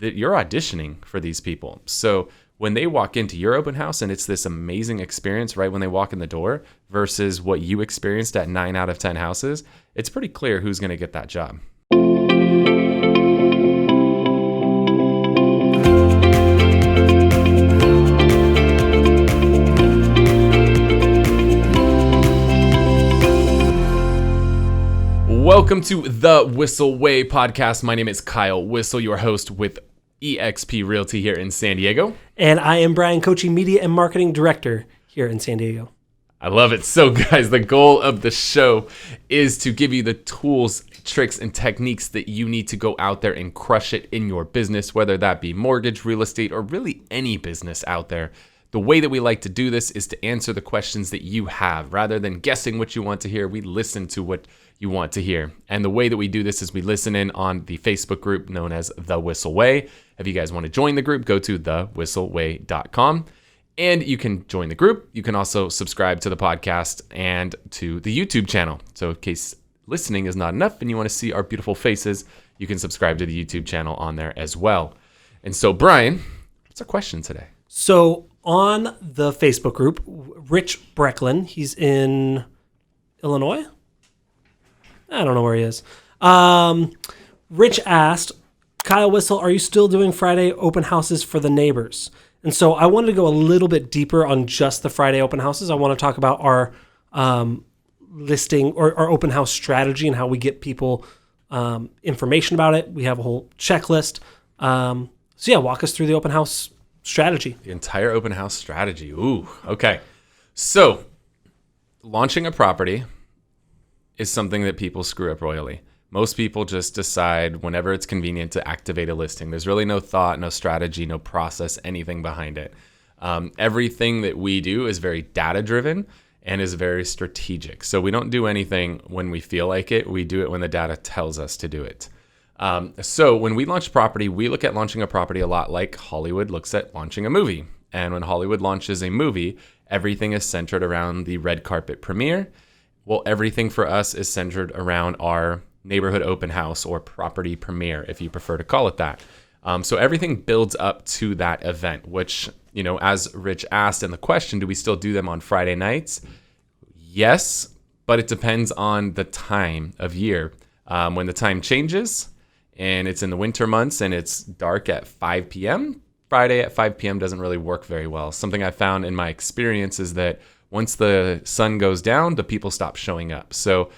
that you're auditioning for these people. So when they walk into your open house and it's this amazing experience right when they walk in the door versus what you experienced at 9 out of 10 houses, it's pretty clear who's going to get that job. Welcome to the Whissel Way Podcast. My name is Kyle Whissel, your host with eXp Realty here in San Diego. And I am Bryan, Koci, Media and Marketing Director here in San Diego. I love it. So guys, the goal of the show is to give you the tools, tricks, and techniques that you need to go out there and crush it in your business, whether that be mortgage, real estate, or really any business out there. The way that we like to do this is to answer the questions that you have. Rather than guessing what you want to hear, we listen to what you want to hear. And the way that we do this is we listen in on the Facebook group known as The Whissel Way. If you guys want to join the group, go to thewhisselway.com and you can join the group. You can also subscribe to the podcast and to the YouTube channel. So in case listening is not enough and you want to see our beautiful faces, you can subscribe to the YouTube channel on there as well. And so Bryan, what's our question today? So on the Facebook group, Rich Brecklin, he's in Illinois? I don't know where he is. Rich asked, Kyle Whissel, are you still doing Friday open houses for the neighbors? And so I wanted to go a little bit deeper on just the Friday open houses. I want to talk about our listing or our open house strategy and how we get people information about it. We have a whole checklist. Walk us through the open house strategy. The entire open house strategy. Ooh, okay. So launching a property is something that people screw up royally. Most people just decide whenever it's convenient to activate a listing. There's really no thought, no strategy, no process, anything behind it. Everything that we do is very data-driven and is very strategic. So we don't do anything when we feel like it. We do it when the data tells us to do it. So when we launch property, we look at launching a property a lot like Hollywood looks at launching a movie. And when Hollywood launches a movie, everything is centered around the red carpet premiere. Well, everything for us is centered around our neighborhood open house or property premiere, if you prefer to call it that. So everything builds up to that event, which, as Rich asked in the question, do we still do them on Friday nights? Yes, but it depends on the time of year. When the time changes and it's in the winter months and it's dark at 5 p.m., Friday at 5 p.m. doesn't really work very well. Something I found in my experience is that once the sun goes down, the people stop showing up. So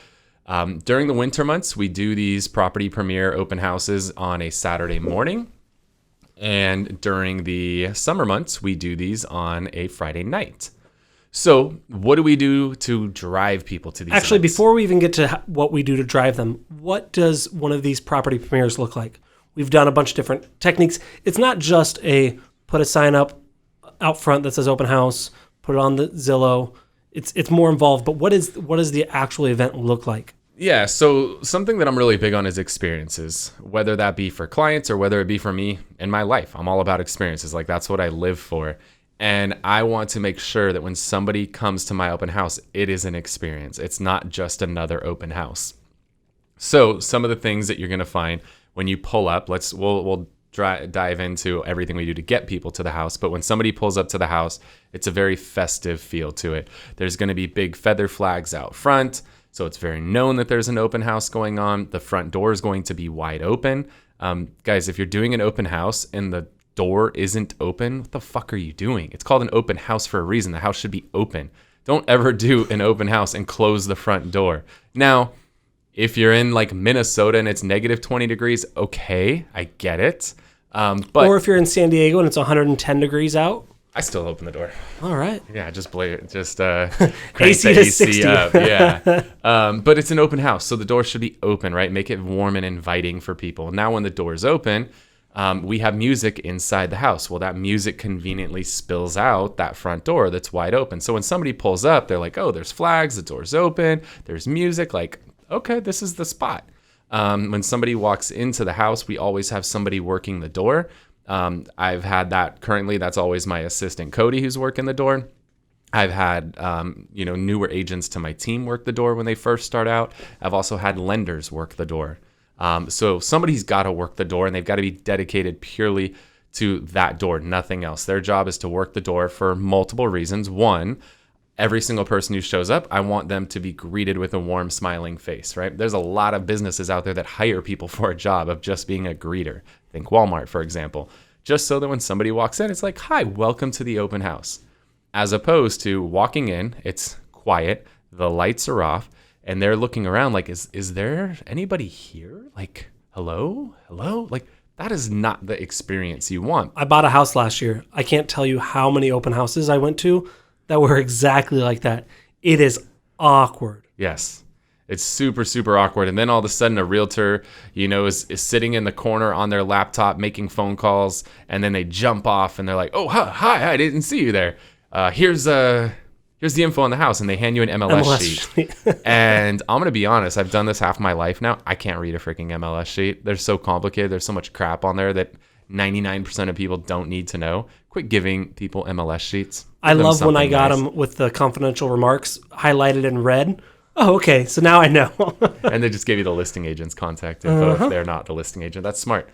during the winter months, we do these property premiere open houses on a Saturday morning. And during the summer months, we do these on a Friday night. So what do we do to drive people to these Actually, events? before we even get to what we do to drive them, what does one of these property premieres look like? We've done a bunch of different techniques. It's not just put a sign up out front that says open house, put it on the Zillow. It's more involved, but what does the actual event look like? Yeah, so something that I'm really big on is experiences, whether that be for clients or whether it be for me in my life. I'm all about experiences. Like, that's what I live for. And I want to make sure that when somebody comes to my open house, it is an experience. It's not just another open house. So some of the things that you're going to find when you pull up, we'll dive into everything we do to get people to the house. But when somebody pulls up to the house, it's a very festive feel to it. There's going to be big feather flags out front. So it's very known that there's an open house going on. The front door is going to be wide open. Guys, if you're doing an open house and the door isn't open, what the fuck are you doing? It's called an open house for a reason. The house should be open. Don't ever do an open house and close the front door. Now, if you're in like Minnesota and it's negative 20 degrees, okay, I get it. But or if you're in San Diego and it's 110 degrees out, I still open the door. All right. Yeah, just crank AC the to AC 60. up. Yeah. But it's an open house, so the door should be open, right? Make it warm and inviting for people. Now, when the door is open, we have music inside the house. Well, that music conveniently spills out that front door that's wide open. So when somebody pulls up, they're like, oh, there's flags, the door's open, there's music. Like, okay, this is the spot. When somebody walks into the house, we always have somebody working the door. I've had that currently. That's always my assistant, Cody, who's working the door. I've had, newer agents to my team work the door when they first start out. I've also had lenders work the door. So somebody's got to work the door, and they've got to be dedicated purely to that door, nothing else. Their job is to work the door for multiple reasons. One, every single person who shows up, I want them to be greeted with a warm, smiling face, right? There's a lot of businesses out there that hire people for a job of just being a greeter. Think Walmart, for example. Just so that when somebody walks in, it's like, hi, welcome to the open house. As opposed to walking in, it's quiet, the lights are off, and they're looking around like, is there anybody here? Like, hello? Like, that is not the experience you want. I bought a house last year. I can't tell you how many open houses I went to that were exactly like that. It is awkward. Yes. It's super, super awkward. And then all of a sudden a realtor, is sitting in the corner on their laptop making phone calls. And then they jump off and they're like, oh, hi, I didn't see you there. Here's the info on the house. And they hand you an MLS sheet. And I'm going to be honest, I've done this half my life now. I can't read a freaking MLS sheet. They're so complicated. There's so much crap on there that 99% of people don't need to know. Quit giving people MLS sheets. I love when I got them with the confidential remarks highlighted in red. Oh, okay. So now I know. And they just gave you the listing agent's contact info if they're not the listing agent. That's smart.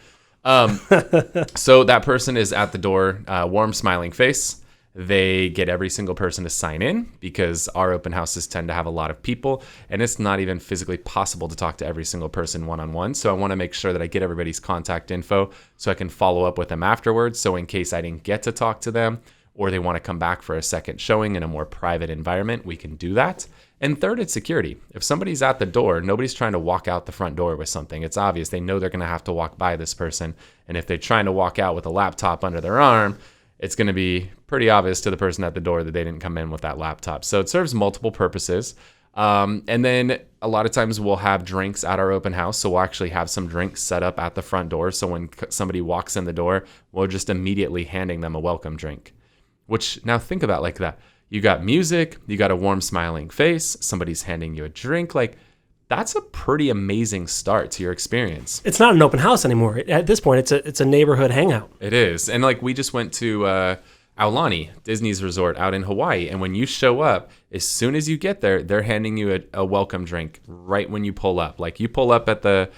So that person is at the door, warm, smiling face. They get every single person to sign in because our open houses tend to have a lot of people, and it's not even physically possible to talk to every single person one-on-one. So I want to make sure that I get everybody's contact info so I can follow up with them afterwards. So in case I didn't get to talk to them or they want to come back for a second showing in a more private environment, we can do that. And third, it's security. If somebody's at the door, nobody's trying to walk out the front door with something. It's obvious. They know they're going to have to walk by this person. And if they're trying to walk out with a laptop under their arm, it's going to be pretty obvious to the person at the door that they didn't come in with that laptop. So it serves multiple purposes. And then a lot of times we'll have drinks at our open house. So we'll actually have some drinks set up at the front door. So when somebody walks in the door, we're just immediately handing them a welcome drink. Which, now think about like that. You got music, you got a warm smiling face, somebody's handing you a drink. Like, that's a pretty amazing start to your experience. It's not an open house anymore. At this point, it's a neighborhood hangout. It is. And like, we just went to Aulani, Disney's resort out in Hawaii. And when you show up, as soon as you get there, they're handing you a welcome drink right when you pull up. Like, you pull up at the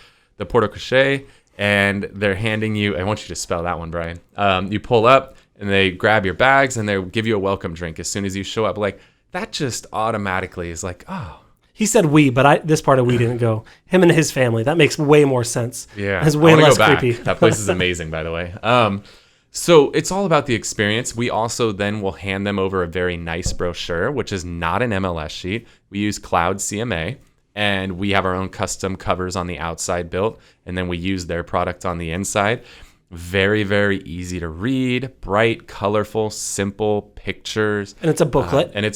Porto Koci and they're handing you, I want you to spell that one, Brian. You pull up and they grab your bags and they'll give you a welcome drink as soon as you show up. Like, that just automatically is like, oh. He said we, but this part of we didn't go. Him and his family. That makes way more sense. Yeah. It's way less creepy. That place is amazing, by the way. So it's all about the experience. We also then will hand them over a very nice brochure, which is not an MLS sheet. We use Cloud CMA, and we have our own custom covers on the outside built, and then we use their product on the inside. Very, very easy to read, bright, colorful, simple pictures. And it's a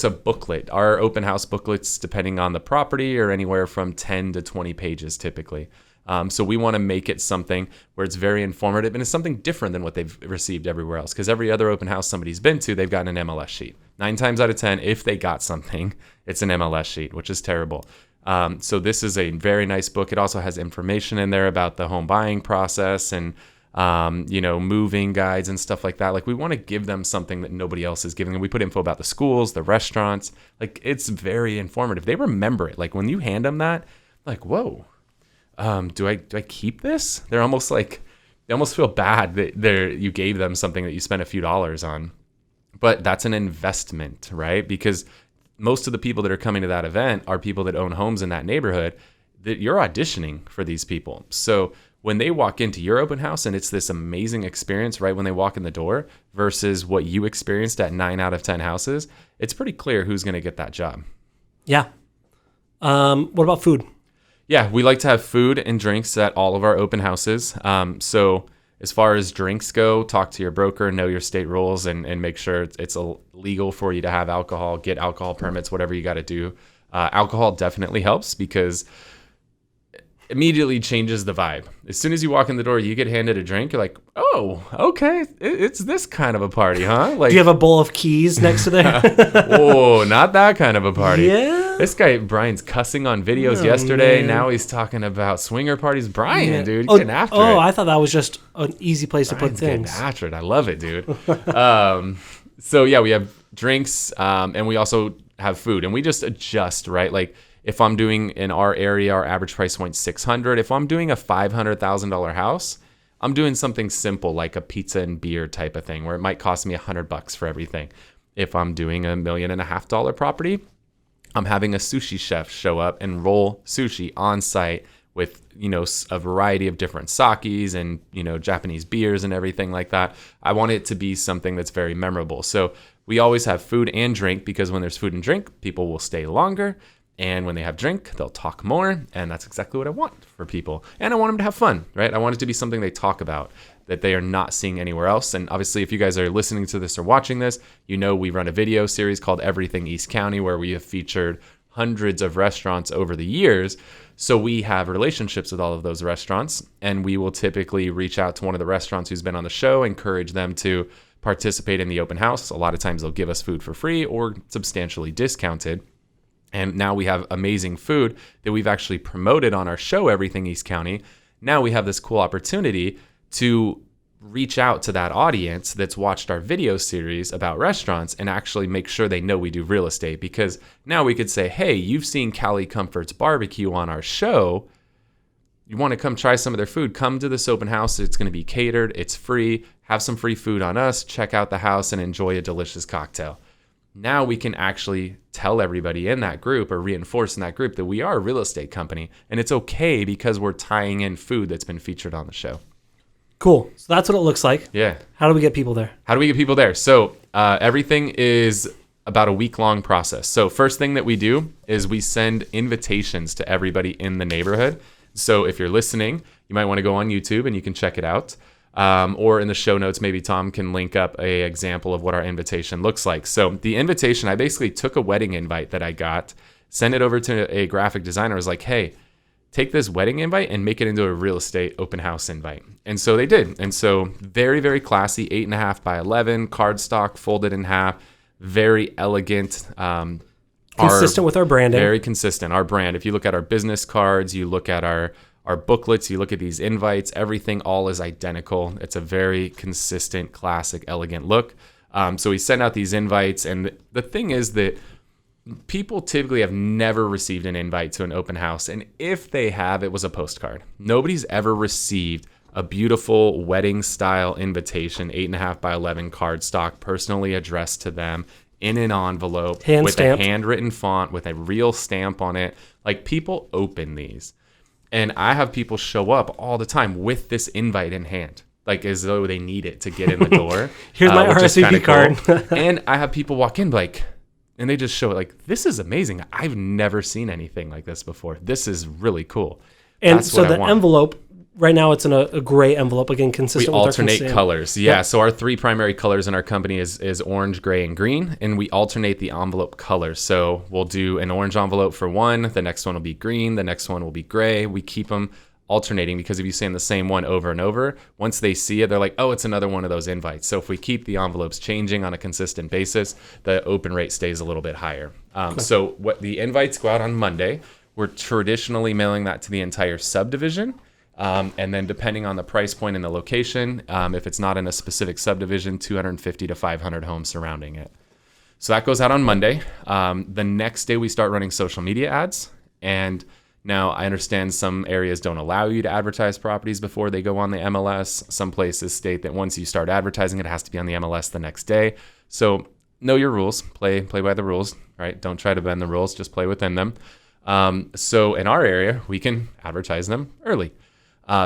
booklet. Our open house booklets, depending on the property, are anywhere from 10 to 20 pages typically. So we want to make it something where it's very informative and it's something different than what they've received everywhere else. Because every other open house somebody's been to, they've gotten an MLS sheet. 9 times out of 10, if they got something, it's an MLS sheet, which is terrible. So this is a very nice book. It also has information in there about the home buying process and moving guides and stuff like that. Like, we want to give them something that nobody else is giving them. We put info about the schools, the restaurants. Like, it's very informative. They remember it. Like, when you hand them that, like, whoa, do I keep this? They almost feel bad that you gave them something that you spent a few dollars on. But that's an investment, right? Because most of the people that are coming to that event are people that own homes in that neighborhood that you're auditioning for these people. So when they walk into your open house and it's this amazing experience right when they walk in the door versus what you experienced at 9 out of 10 houses, it's pretty clear who's going to get that job. Yeah. What about food? Yeah, we like to have food and drinks at all of our open houses. So as far as drinks go, talk to your broker, know your state rules, and make sure it's legal for you to have alcohol, get alcohol permits, whatever you got to do. Alcohol definitely helps because immediately changes the vibe. As soon as you walk in the door, you get handed a drink. You're like, oh, okay, it's this kind of a party, huh? Like, do you have a bowl of keys next to there? Whoa, not that kind of a party. Yeah. This guy, Brian's cussing on videos yesterday. Man. Now he's talking about swinger parties. Brian, dude, getting after it. Oh, I thought that was just an easy place Brian's to put things. Getting after it. I love it, dude. So yeah, we have drinks, and we also have food, and we just adjust, right? Like, If I'm doing in our area, our average price point $600. If I'm doing a $500,000 house, I'm doing something simple like a pizza and beer type of thing where it might cost me $100 for everything. If I'm doing $1.5 million property, I'm having a sushi chef show up and roll sushi on site with, a variety of different sakis and, Japanese beers and everything like that. I want it to be something that's very memorable. So we always have food and drink, because when there's food and drink, people will stay longer. And when they have drink, they'll talk more. And that's exactly what I want for people. And I want them to have fun, right? I want it to be something they talk about that they are not seeing anywhere else. And obviously, if you guys are listening to this or watching this, we run a video series called Everything East County, where we have featured hundreds of restaurants over the years. So we have relationships with all of those restaurants, and we will typically reach out to one of the restaurants who's been on the show, encourage them to participate in the open house. A lot of times they'll give us food for free or substantially discounted. And now we have amazing food that we've actually promoted on our show, Everything East County. Now we have this cool opportunity to reach out to that audience that's watched our video series about restaurants and actually make sure they know we do real estate. Because now we could say, hey, you've seen Cali Comfort's barbecue on our show. You want to come try some of their food? Come to this open house. It's going to be catered. It's free. Have some free food on us. Check out the house and enjoy a delicious cocktail. Now we can actually tell everybody in that group or reinforce in that group that we are a real estate company, and it's okay because we're tying in food that's been featured on the show. Cool. So that's what it looks like. Yeah. How do we get people there? So everything is about a week-long process. So first thing that we do is we send invitations to everybody in the neighborhood. So if you're listening, you might want to go on YouTube and you can check it out. Or in the show notes, maybe Tom can link up a example of what our invitation looks like. So the invitation, I basically took a wedding invite that I got, sent it over to a graphic designer. I was like, hey, take this wedding invite and make it into a real estate open house invite. And so they did. And so very, very classy, 8.5 by 11, cardstock folded in half, very elegant. Consistent with our branding. Very consistent. Our brand. If you look at our business cards, you look at our booklets, you look at these invites, everything all is identical. It's a very consistent, classic, elegant look. So we send out these invites. And the thing is that people typically have never received an invite to an open house. And if they have, it was a postcard. Nobody's ever received a beautiful wedding style invitation, 8.5 by 11 cardstock, personally addressed to them in an envelope with stamped. a handwritten font with a real stamp on it. Like, people open these. And I have people show up all the time with this invite in hand, like as though they need it to get in the door. Here's my RSVP card. Cool. And I have people walk in like, and they just show it like, this is amazing. I've never seen anything like this before. This is really cool. And that's so the envelope, right now it's in a gray envelope, again, consistent with our alternate colors. Yeah. Yep. So our three primary colors in our company is orange, gray, and green. And we alternate the envelope colors. So we'll do an orange envelope for one. The next one will be green. The next one will be gray. We keep them alternating because if you send the same one over and over, once they see it, they're like, oh, it's another one of those invites. So if we keep the envelopes changing on a consistent basis, the open rate stays a little bit higher. So what the invites go out on Monday. We're traditionally mailing that to the entire subdivision. And then depending on the price point and the location, if it's not in a specific subdivision, 250 to 500 homes surrounding it. So that goes out on Monday. The next day we start running social media ads. And now I understand some areas don't allow you to advertise properties before they go on the MLS. Some places state that once you start advertising, it has to be on the MLS the next day. So know your rules, play by the rules, right? Don't try to bend the rules, just play within them. So in our area, we can advertise them early.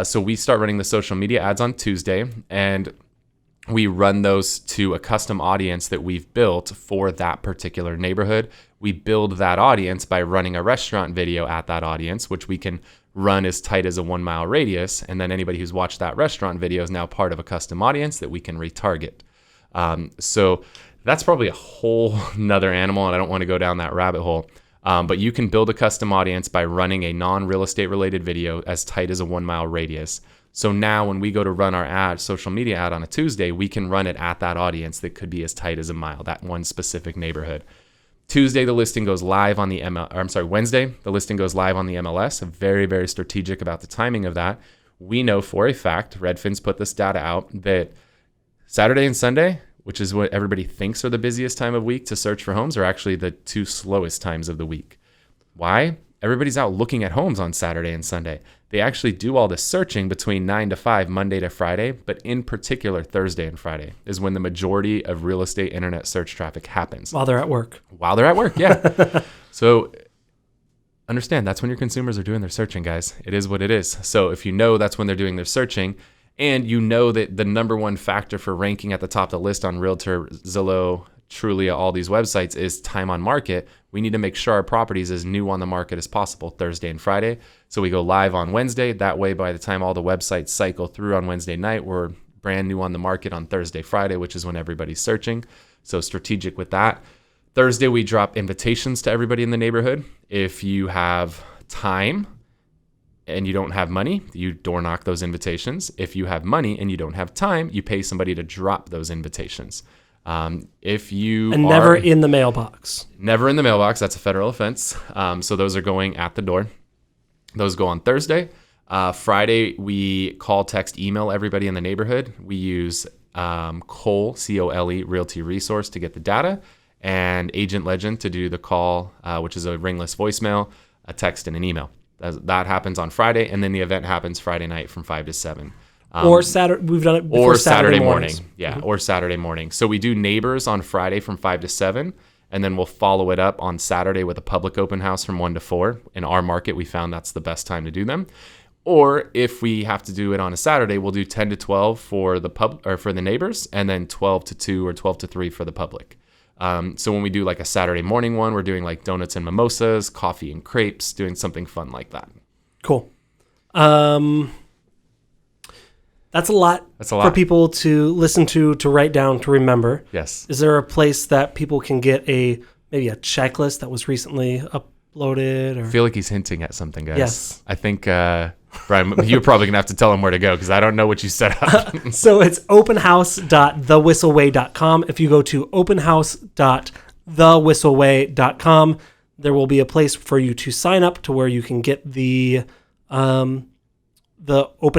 So we start running the social media ads on Tuesday, and we run those to a custom audience that we've built for that particular neighborhood. We build that audience by running a restaurant video at that audience, which we can run as tight as a 1 mile radius. And then anybody who's watched that restaurant video is now part of a custom audience that we can retarget. So that's probably a whole nother animal, and I don't want to go down that rabbit hole. But you can build a custom audience by running a non-real estate related video as tight as a 1 mile radius. So now when we go to run our social media ad on a Tuesday, we can run it at that audience that could be as tight as a mile, that one specific neighborhood. Tuesday, the listing goes live on the Wednesday, the listing goes live on the MLS. Very, very strategic about the timing of that. We know for a fact, Redfin's put this data out, that Saturday and Sunday, which is what everybody thinks are the busiest time of week to search for homes, are actually the two slowest times of the week. Why? everybody's out looking at homes on Saturday and Sunday. They actually do all the searching between 9 to 5, Monday to Friday, but in particular, Thursday and Friday is when the majority of real estate internet search traffic happens. While they're at work. While they're at work, yeah. So understand that's when your consumers are doing their searching, guys. It is what it is. So if you know that's when they're doing their searching, and you know that the number one factor for ranking at the top of the list on Realtor, Zillow, Trulia, all these websites is time on market, we need to make sure our property is as new on the market as possible Thursday and Friday. So we go live on Wednesday. That way, by the time all the websites cycle through on Wednesday night, we're brand new on the market on Thursday, Friday, which is when everybody's searching. So strategic with that. Thursday, we drop invitations to everybody in the neighborhood. If you have time and you don't have money, you door knock those invitations. If you have money and you don't have time, you pay somebody to drop those invitations. If you and never in the mailbox. Never in the mailbox. That's a federal offense. So those are going at the door. Those go on Thursday. Friday, we call, text, email everybody in the neighborhood. We use Cole, C-O-L-E, Realty Resource to get the data, and Agent Legend to do the call, which is a ringless voicemail, a text, and an email. That happens on Friday, and then the event happens Friday night from 5 to 7. Or Saturday, we've done it before, or Saturday morning. mornings. Yeah, or Saturday morning. So we do neighbors on Friday from 5 to 7, and then we'll follow it up on Saturday with a public open house from 1 to 4. In our market, we found that's the best time to do them. Or if we have to do it on a Saturday, we'll do 10 to 12 for the for the neighbors, and then 12 to 2 or 12 to 3 for the public. So when we do like a Saturday morning one, we're doing like donuts and mimosas, coffee and crepes, doing something fun like that. Cool. That's a lot for people to listen to write down, to remember. Yes. Is there a place that people can get maybe a checklist that was recently uploaded? Or? I feel like he's hinting at something, guys. Yes. I think, Brian, you're probably going to have to tell him where to go because I don't know what you set up. So it's openhouse.thewhisselway.com. If you go to openhouse.thewhisselway.com, there will be a place for you to sign up to where you can get the open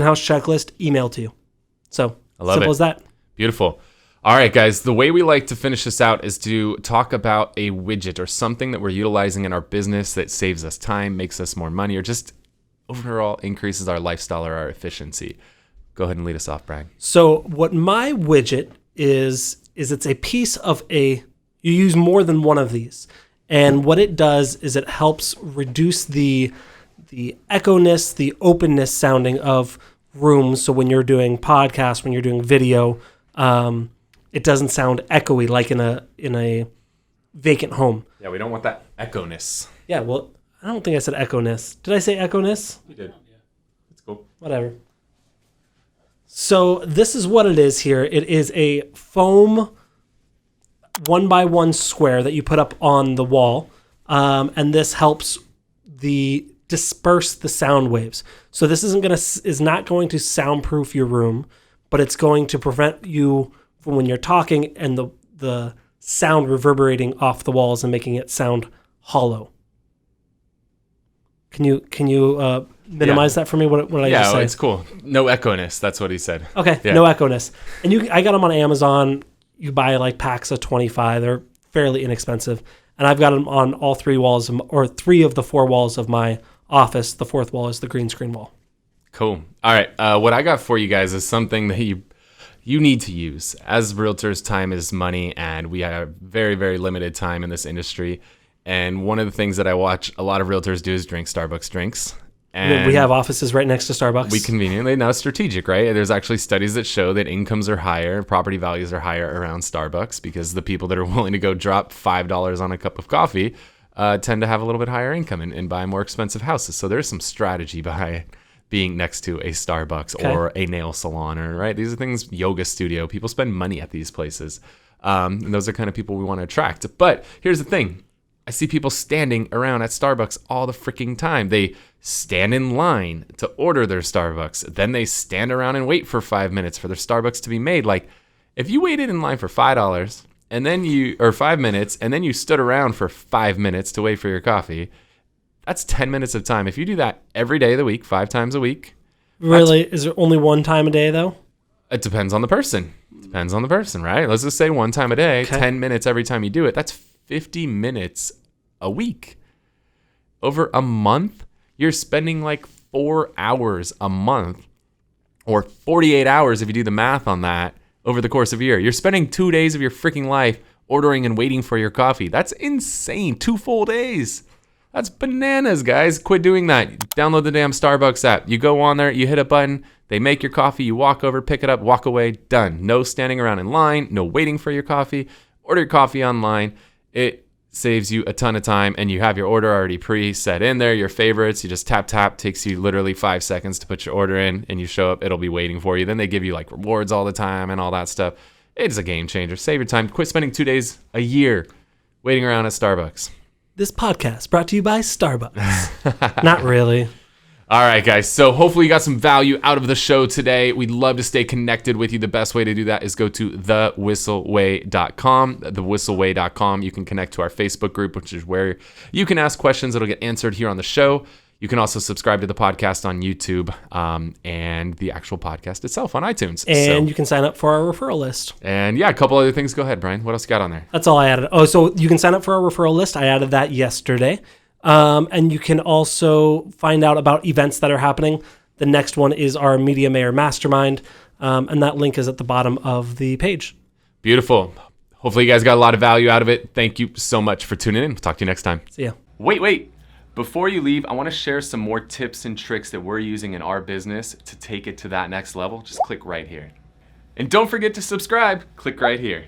house checklist emailed to you. So simple as that. Beautiful. All right, guys, the way we like to finish this out is to talk about a widget or something that we're utilizing in our business that saves us time, makes us more money, or just overall increases our lifestyle or our efficiency. Go ahead and lead us off, Brian. So what my widget is it's a piece of you use more than one of these. And what it does is it helps reduce the echo-ness, the openness sounding of rooms. So when you're doing podcasts, when you're doing video, it doesn't sound echoey like in a vacant home. Yeah, we don't want that echo-ness. Yeah, well, I don't think I said echo-ness. Did I say echo-ness? You did. Yeah. That's cool. Whatever. So this is what it is here. It is a foam 1x1 square that you put up on the wall, and this helps disperse the sound waves. So this is not going to soundproof your room, but it's going to prevent you from when you're talking and the sound reverberating off the walls and making it sound hollow. Can you minimize that for me? What did I just say? Yeah, it's cool. No echo-ness. That's what he said. Okay, yeah. No echo-ness. And I got them on Amazon. You buy like packs of 25. They're fairly inexpensive. And I've got them on all three walls, or 3 of the 4 walls of my office. The 4th wall is the green screen wall. Cool. All right. What I got for you guys is something that you need to use. As realtors, time is money, and we have very, very limited time in this industry. And one of the things that I watch a lot of realtors do is drink Starbucks drinks. And we have offices right next to Starbucks. We conveniently know strategic, right? There's actually studies that show that incomes are higher, property values are higher around Starbucks because the people that are willing to go drop $5 on a cup of coffee tend to have a little bit higher income and buy more expensive houses. So there's some strategy behind being next to a Starbucks or a nail salon, right? These are things, yoga studio. People spend money at these places. And those are kind of people we want to attract. But here's the thing. I see people standing around at Starbucks all the freaking time. They stand in line to order their Starbucks. Then they stand around and wait for 5 minutes for their Starbucks to be made. Like, if you waited in line for $5 and then 5 minutes, and then you stood around for 5 minutes to wait for your coffee, that's 10 minutes of time. If you do that every day of the week, 5 times a week. Really? Is there only one time a day, though? It depends on the person. Depends on the person, right? Let's just say one time a day, 10 minutes every time you do it. That's 50 minutes a week. over a month, you're spending like 4 hours a month, or 48 hours if you do the math on that, over the course of a year. You're spending 2 days of your freaking life ordering and waiting for your coffee. That's insane. 2 full days. That's bananas, guys. Quit doing that. Download the damn Starbucks app. You go on there, you hit a button, they make your coffee, you walk over, pick it up, walk away, done. No standing around in line, no waiting for your coffee. Order your coffee online. It saves you a ton of time, and you have your order already pre-set in there, your favorites. You just tap, takes you literally 5 seconds to put your order in, and you show up, it'll be waiting for you. Then they give you like rewards all the time and all that stuff. It's a game changer. Save your time. Quit spending 2 days a year waiting around at Starbucks. This podcast brought to you by Starbucks. Not really. All right, guys. So hopefully you got some value out of the show today. We'd love to stay connected with you. The best way to do that is go to thewhisselway.com. Thewhisselway.com. You can connect to our Facebook group, which is where you can ask questions that'll get answered here on the show. You can also subscribe to the podcast on YouTube and the actual podcast itself on iTunes. And you can sign up for our referral list. And yeah, a couple other things. Go ahead, Brian. What else you got on there? That's all I added. Oh, so you can sign up for our referral list. I added that yesterday. And you can also find out about events that are happening. The next one is our Media Mayor Mastermind. And that link is at the bottom of the page. Beautiful. Hopefully you guys got a lot of value out of it. Thank you so much for tuning in. We'll talk to you next time. See ya. Wait. Before you leave, I want to share some more tips and tricks that we're using in our business to take it to that next level. Just click right here. And don't forget to subscribe. Click right here.